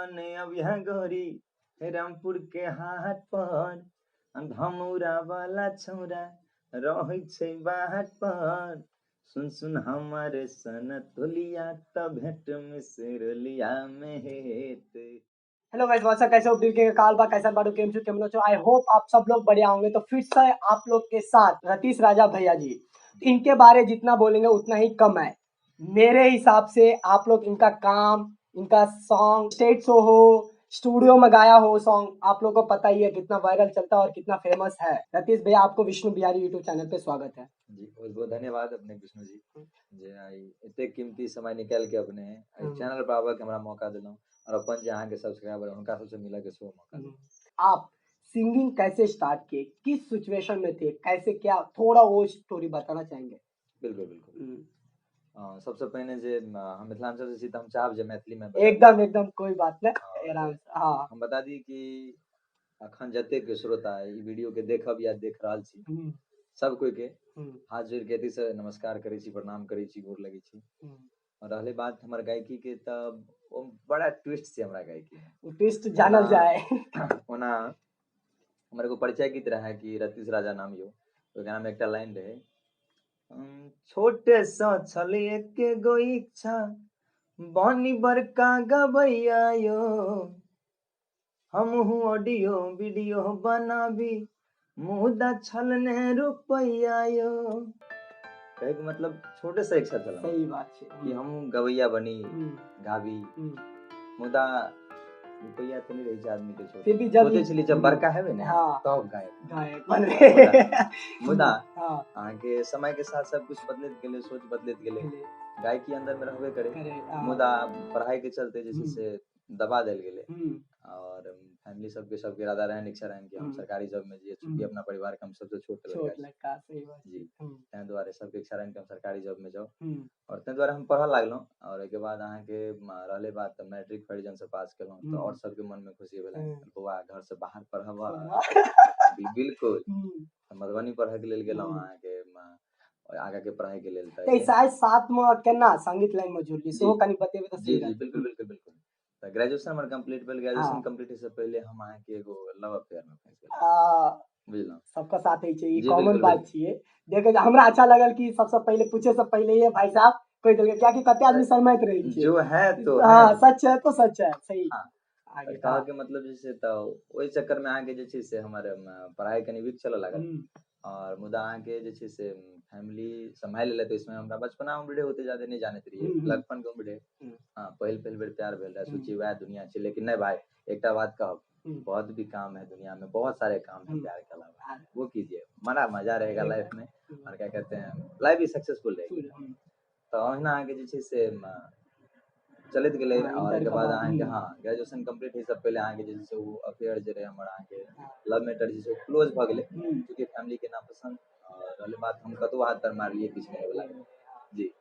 ने अबिया गोरी रामपुर के हाट पर धमौरा वाला छौरा रहै छै बाट पर सुन सुन हमारे सन तोलिया त भेंट में सिरलिया में हेत। हेलो गाइस, व्हाट्स अप, कैसे हो? के काल बा कैसा बाडू केम छु केमनो छो। आई होप आप सब लोग बढ़िया होंगे। तो फिर से आप लोग के साथ रतीश राजा भैया जी। इनके बारे जितना बोलेंगे उतना ही कम है मेरे हिसाब से। आप लोग इनका काम, इनका सॉन्ग, स्टेज शो हो, स्टूडियो में गाया हो सॉन्ग, आप लोग को पता ही है कितना वायरल चलता है और कितना फेमस है। रतीश भैया, आपको विष्णु बिहारी यूट्यूब चैनल पे स्वागत है जी। बहुत बहुत धन्यवाद अपने विष्णु जी जे आई एते कीमती समय निकाल के अपने चैनल पर आवे के हमरा मौका दिलो और अपन जे अहाँ के सब्सक्राइबर उनका सबसे मिले के शो मौका दिलो। आप सिंगिंग कैसे स्टार्ट किए, किस सिचुएशन में थे, कैसे, क्या थोड़ा वो स्टोरी बताना चाहेंगे? बिल्कुल बिल्कुल। सबसे पहले जे हम मिथिलांचल से छी त हम चाहब जे मैथिली में एकदम एकदम कोई बात नहीं, आराम से। हाँ, हम बता दी कि अखन जते के श्रोता ई वीडियो के देखब या देख रहल छी सब कोई के हाथ जोड़ के अति से नमस्कार करे छी, प्रणाम करे छी, गोर लगे छी। और रहले बात हमर गायकी के तब वो बड़ा ट्विस्ट से हमरा गायकी में ट्विस्ट जानल जाए ओना हमर एगो परिचय गीत रहा कि रतीश राजा नाम यो, तो गाना में एकटा लाइन रहे छोटे सा छले के गो इच्छा बनी बड़का गबैया यो हम हूँ ऑडियो वीडियो बनाबी मुदा छलने रुपैया यो। कहे के मतलब छोटे से इच्छा चला। सही बात है कि हम गवैया बनी गावी मुदा रुपैया तो नहीं रही छै आदमी के छोटे। फिर भी जब सोचे छली जब बड़का हेबे ने हाँ, तब गायक गायक बन मुदा आगे समय के साथ सब कुछ बदलत गेले, सोच बदलत गेले, गायकी अंदर में रहबे करे मुदा पढ़ाई के चलते जैसे से दबा देल गेले और फैमिली सबके इरादा रहन, इच्छा रहन कि हम सरकारी जॉब में जे चूंकि अपना परिवार के हम सबसे छोट लड़का सही बात जी तै द्वारे सबके इच्छा रहन कि हम सरकारी जॉब में जाओ और तै द्वारे हम पढ़ लागलो और एक बाद अहाँ के रहले बात त मैट्रिक फर्जन से पास केलो तो और सबके मन में खुशी भेला बउआ घर से बाहर पढ़बा बिल्कुल मधुबनी पढ़े के लेल गेलो अहाँ के आगे के पढ़ाई के लेल त शायद साथ में केना संगीत लाइन में जुड़ली सो कनी बतेबे त जी जी बिल्कुल बिल्कुल बिल्कुल। त ग्रेजुएशन हमर कंप्लीट भेल, ग्रेजुएशन कंप्लीट से पहले हम अहाँ के एगो लव अफेयर में फंस गेल बुझलो सबका साथ है छै, ई कॉमन बात छिए। देखे हमरा अच्छा लगल कि सबसे पहले पूछे से पहले ये भाई साहब कोई दिल क्या कि कते आदमी शर्माइत रही छै जो है तो हां सच है तो सच है सही। आगे कहा के मतलब जैसे तो ओई चक्कर में आगे जे छै से हमारे पढ़ाई कनी वीक चले लागल और मुदा आगे जे छै से फैमिली संभाल ले तो इसमें हमरा बचपना उम्र होते ज्यादा नहीं जानत रहिए लगपन के उम्र हां पहल बेर प्यार भेल रहा सोची वह दुनिया छै लेकिन नहीं भाई एकटा बात कहब बहुत भी काम है दुनिया में, बहुत सारे काम है प्यार के अलावा वो कीजिए बड़ा मजा रहेगा लाइफ में और क्या कहते हैं लाइफ भी सक्सेसफुल रहेगी। तो ओहिना आगे जे छै से चलत गेले और एक बाद अहाँ के हां ग्रेजुएशन कंप्लीट है सब पहले आगे जे छै वो अफेयर जे रहे हमर अहाँ के लव मैटर जे छै क्लोज भ गेले क्योंकि फैमिली के ना पसंद और रहले बात हम कतो हाथ तर मारलिए किछ नहीं वाला जी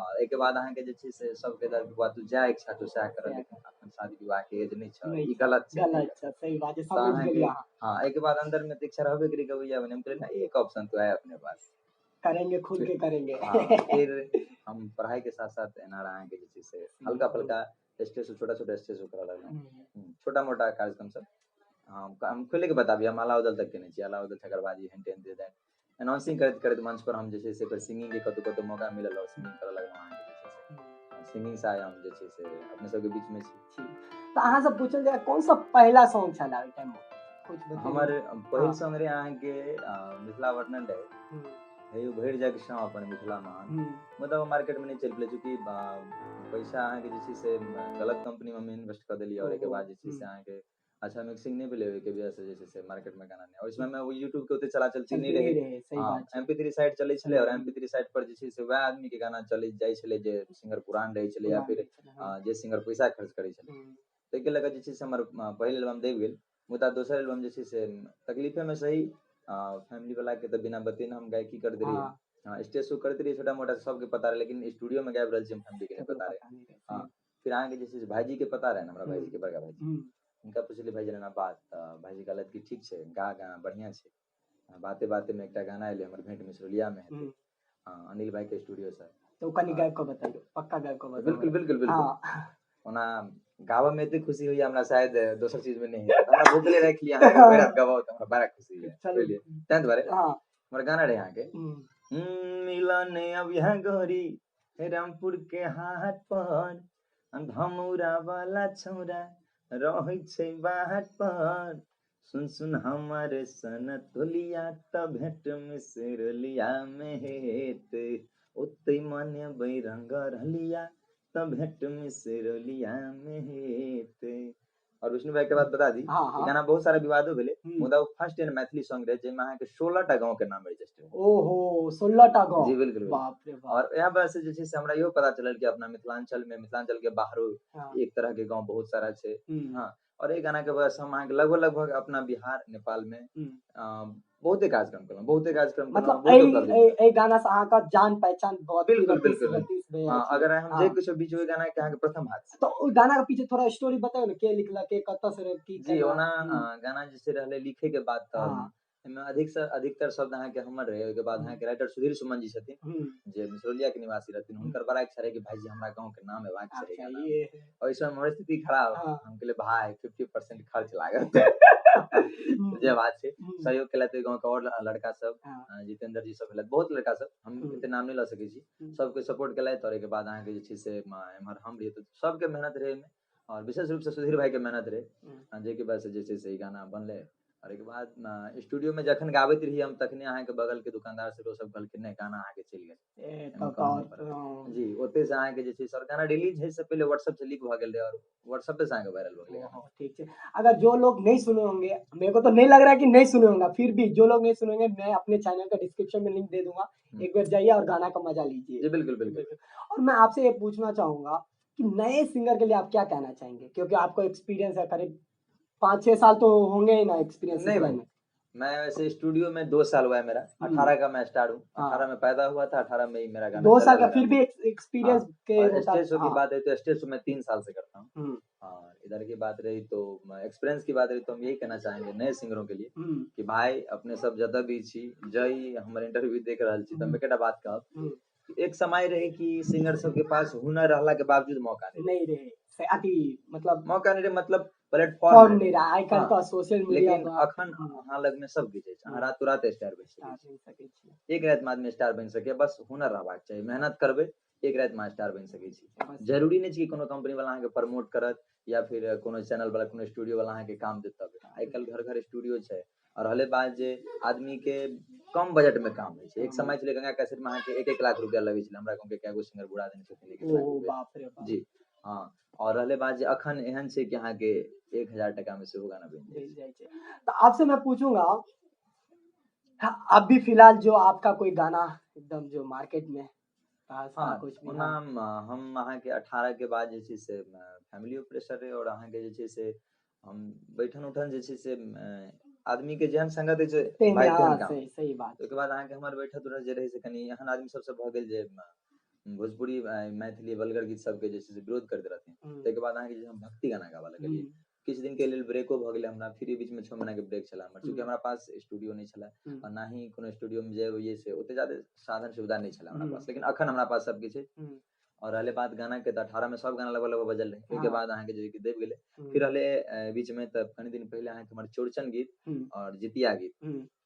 और एक बाद अहाँ के जे छै से सब के दर बुआ तू जा इच्छा तो सह कर लेकिन अपन शादी विवाह के एज नहीं छ ई गलत छै सही बात है समझ गेलिए हां एक बाद अंदर में इच्छा रहबे करी के भैया बने हम कहले ना एक ऑप्शन तो है अपने पास करेंगे खुद के करेंगे फिर हम पढ़ाई के साथ साथ एना रहा के जे से हल्का फुल्का स्टेज से छोटा स्टेज करा लगलो छोटा मोटा कार्यक्रम सब हम खुले के बताबी हम अलाउद्दीन उदल तक के नहीं छी अलाउद्दीन ठकरबाजी हेंटेन दे दे अनाउंसिंग करत मंच पर हम जे से सिंगिंग के कतो मौका मिलल और सिंगिंग करे लगलो अहाँ के सिंगिंग से हम जे से अपने सब के बीच में छी। तो अहाँ से पूछल जाय कौन सा पहला सॉन्ग छला ओइ टाइम में कुछ बताइए। हमर पहिल सॉन्ग रे अहाँ के मिथिला वर्णन रहे हे भैर जग शाम अपन मिथिला महान मतलब मार्केट में नहीं चल पले चूंकि पैसा अहाँ के जे से गलत कंपनी में इन्वेस्ट कर देली और एक बाद जे से अहाँ के अच्छा मिक्सिंग नहीं भेले के वजह से जे से मार्केट में गाना नहीं और इसमें मैं वो YouTube के उते चलाचल चीज नहीं रहे हां MP3 साइट चले छले और MP3 साइट पर जे से वह आदमी के गाना चले जाय छले जे सिंगर पुरान रहे छले या फिर जे सिंगर पैसा खर्च करे छले तो के लगा जे से हमर पहले एल्बम देव गेल मुदा दोसर एल्बम जे से तकलीफे में सही फैमिली वाला के तो बिना बतेन हम गायकी कर दे रही हां स्टेज शो करते रही छोटा मोटा सबके पता रहे लेकिन स्टूडियो में गायब रहल छी हम फैमिली के नहीं पता रहे हां फिर आगे जैसे भाईजी के पता रहे हमरा भाईजी के बड़का भाईजी उनका पूछली भाईजी ना बात भाईजी कहलत कि ठीक छे गा बढ़िया छे बाते बाते में एकटा गाना आइले हमर भेंट मिसरलिया में हेते अनिल भाई के स्टूडियो से तो कनी गायब को बताइयो पक्का गायब को बताइयो बिल्कुल बिल्कुल बिल्कुल ओना गावा में इतनी खुशी हुई हमरा शायद दोसर चीज में नहीं है हमरा भूखले रख लिया है मेरा गावा तो हमरा बड़ा खुशी है चलिए टेंथ बारे हां मोर गाना रहे यहाँ के मिलन अब यहाँ गरी रामपुर के हाट पर धमौरा वाला छौरा रहै छै बाट पर सुन सुन हमारे सन तोलिया त भेट मिसरलिया में हेत ओते मने बैरंग रहलिया त भेट मिसरलिया में हेत और विष्णु भाई के बात बता दी हाँ, हाँ। गाना बहुत सारा विवादो भेले मुदा फर्स्ट एंड मैथिली सॉन्ग रहे जेमे अहाँ के 16 टा गांव के नाम रजिस्टर ओहो 16 टा गांव जी बिल्कुल बाप रे बाप और यहाँ पर से जे छै से हमरा इहो पता चलल कि अपना मिथिलांचल के बाहरो हाँ। एक तरह के गांव बहुत सारा छै हम्म, हाँ और ये गाना के वजह से हम अहाँ के लगभग अपना बिहार नेपाल में बहुते कार्यक्रम केलहुँ बहुते कार्यक्रम मतलब बहुते उपलब्धि मिलल। ए गाना से अहाँ का जान पहचान बहुत बिल्कुल रतीश बिल्कुल रतीश भैया हाँ छी। अगर हम हाँ। जे कुछ बीच में गाना के अहाँ के प्रथम हाथ से तो उ गाना के पीछे थोड़ा स्टोरी बताओ ना के लिखला के कत्ता से रहे, की जी केना? ओना गाना जैसे रहले लिखे के बाद त हाँ। एमे अधिकतर शब्द अहाँ के हमर रहे ओके बाद अहाँ के राइटर सुधीर सुमन जी छथिन जे मिसरौलिया के निवासी रहथिन हुनकर बड़ा इच्छा रहे कि भाईजी हमरा गांव के नाम हेबाक चाही अच्छा गाना ये और इस समय हमारी स्थिति खराब हाँ। हम कहले भाई 50% खर्च लागत जे बात छै सहयोग केलथि गांव के और लड़का सब हाँ। जितेंद्र जी सब भेलथि बहुत लड़का सब हम एते नाम नहीं ल सकै छी सबके सपोर्ट केलथि और के बाद अहाँ के जे छै से एमहर हम रहिए तो सबके मेहनत रहे में और विशेष रूप से सुधीर भाई के मेहनत रहे जे के वजह से जे छै से ई गाना बनले और एक बाद स्टूडियो में जखन गाबैत रही हम तखने अहाँ के बगल के दुकानदार से सब कहलखिन नहीं गाना अहाँ के चल गेल ए एमे तब कहने पर जी ओते से अहाँ के जे छै सर गाना रिलीज है से पहले व्हाट्सएप से लीक भ गेल रहे और व्हाट्सएप पे से अहाँ के वायरल भ गेल गाना ठीक है अगर जो लोग नहीं सुने होंगे मेरे को तो नहीं लग रहा है कि नहीं सुने होंगे फिर भी जो लोग नहीं सुनेंगे मैं अपने चैनल का डिस्क्रिप्शन में लिंक दे दूंगा एक बार जाइए और गाना का मजा लीजिए जी बिल्कुल बिल्कुल और मैं आपसे ये पूछना चाहूंगा कि नए सिंगर के लिए आप क्या कहना चाहेंगे क्योंकि आपको एक्सपीरियंस है करीब 5-6 साल तो होंगे ही ना एक्सपीरियंस नहीं भाई मैं वैसे स्टूडियो में 2 साल हुआ है मेरा 18 का मैं स्टार हूँ 18 में पैदा हुआ था 18 में ही मेरा गाना 2 साल चलने का लगा फिर भी एक्सपीरियंस के और मुताबिक स्टेज शो की बात है तो स्टेज शो मैं 3 साल से करता हूँ और इधर की बात रही तो एक्सपीरियंस की बात रही तो हम यही कहना चाहेंगे नए सिंगरों के लिए कि भाई अपने सब जतऽ भी छी जई हमर इंटरव्यू देख रहल छी त एकेटा बात कहब एक समय रहे कि सिंगर सब के पास हुनर रहला के बावजूद मौका नहीं रहे अथी मतलब मौका नहीं रहे मतलब फॉर्म प्लेटफॉर्म नहीं रहा आइ काल्हि तो सोशल मीडिया लेकिन अखन अहाँ लग में सब किछु अछि अहाँ रातो रात स्टार बनि सकै छी एक रात में आदमी स्टार बनि सके बस हुनर रहबाक चाही मेहनत करबै एक रात में स्टार बनि सकै छी जरूरी नहीं छै कि कोनो कंपनी वाला अहाँ के प्रमोट करत या फिर कोनो चैनल वाला कोनो स्टूडियो वाला अहाँ के काम देत तब आइ काल्हि घर घर स्टूडियो छै और रहले बात जे आदमी के कम बजट में काम होइ छै एक समय छलै गंगा कैसेट में अहाँ के 1-1 लाख रुपया लगै छलै हमरा गांव के कएगो सिंगर बुड़ा देने छथिन 1 लाख रुपया बाप रे बाप जी हाँ और रहले बात जे अखन एहन छै कि अहाँ के 1000 टका में सेहो गाना बनि जाइ छै तो आपसे मैं पूछूंगा अब भी फिलहाल जो आपका कोई गाना एकदम जो मार्केट में हाँ कुछ भी हम अहाँ के 18 के बाद जे छै से फैमिलियो प्रेशर रहे और अहाँ के जे छै से हम बैठन उठन जे छै से आदमी के जेहन संगत है छै भाई तेहन काम सही बात ओके बाद अहाँ के हमर बैठत उठत जे रहे से कनी एहन आदमी सब से भ गेल जे भोजपुरी मैथिली वल्गर गीत सबके जे छै से विरोध करते रहथिन ताहि के बाद अहाँ के जे हम भक्ति गाना गाबा लगलिए किछ दिन के लेल ब्रेको भ गेलै हमरा फिर बीच में 6 महीना के ब्रेक छला हमर चूंकि हमरा पास स्टूडियो नहीं छला और ना ही कोनो स्टूडियो में जे से ओते ज्यादा साधन सुविधा नहीं छला हमरा पास लेकिन अखन हमरा पास सब किछ है और रहले बात गाना के 18 में सब गाना लगभग बजल रहे ओके बाद अहाँ के जे देव गेले फिर रहले बीच में त कनी दिन पहले अहाँ के हमर चौरचन गीत और जितिया गीत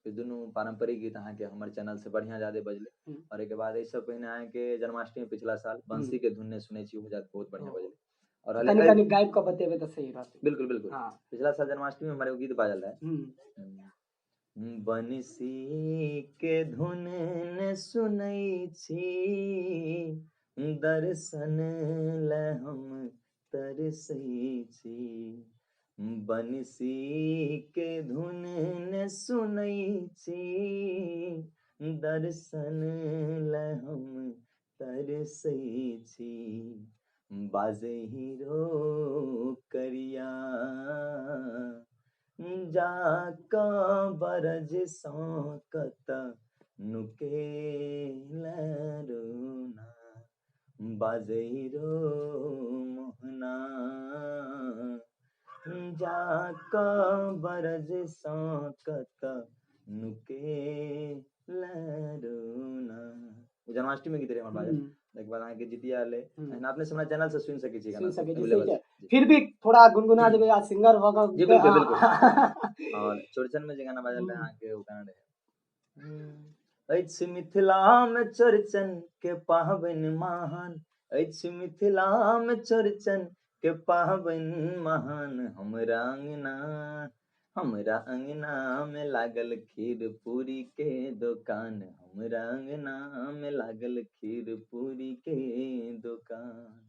फिर दुनू पारंपरिक गीत अहाँ के हमर चैनल से बढ़िया ज्यादा बजले और एक बाद एहि सब पहिने अहाँ के जन्माष्टमी पिछला साल बंसी के धुन ने सुनै छी हो जात बहुत बढ़िया बजले और कनी गायब का बतेबे तो सही रहत बिल्कुल बिल्कुल पिछला साल जन्माष्टमी में हमारे गीत बाजल रहे बंसी के धुन ने सुनै छी दर्शन ले हम तरसै छी बंसी के धुन ने सुनै छी दर्शन ले हम तरसै छी बाजे हीरो करिया जाका बरज सौकत नुकेलरुना बाजे हीरो मोहना जाका बरज सौकत नुकेलरुना जन्माष्टमी गीत रहे हमर बाजल एक बार अहाँ के जितिया ले अपने से हमरा चैनल से सुन सकै छी गाना अवेलेबल फिर भी थोड़ा गुनगुना देबे आज सिंगर वगैरह जी बिल्कुल बिल्कुल। और चौड़चन में जे गाना बाजल रहे अहाँके ओ गाना रहे अछि मिथिला में चौड़चन के पाबनि महान, अछि मिथिला में चौड़चन के पाबनि महान, हमरा अंगना में लागल खीर पूरी के दुकान, हमरा अंगना में लागल खीर पूरी के दुकान।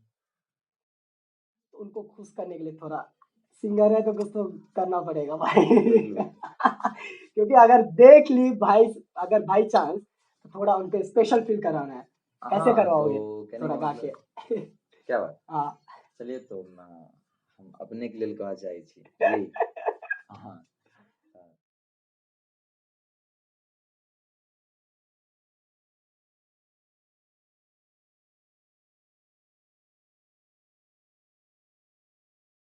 उनको खुश करने के लिए थोड़ा सिंगर है तो कुछ तो करना पड़ेगा भाई क्योंकि अगर देख ली भाई, अगर बाई चांस तो थोड़ा उनको स्पेशल फील कराना है, कैसे करवाओगे? तो थोड़ा गा के क्या बात। हाँ चलिए तो हम अपने के लिए कहा जाए छी जी हाँ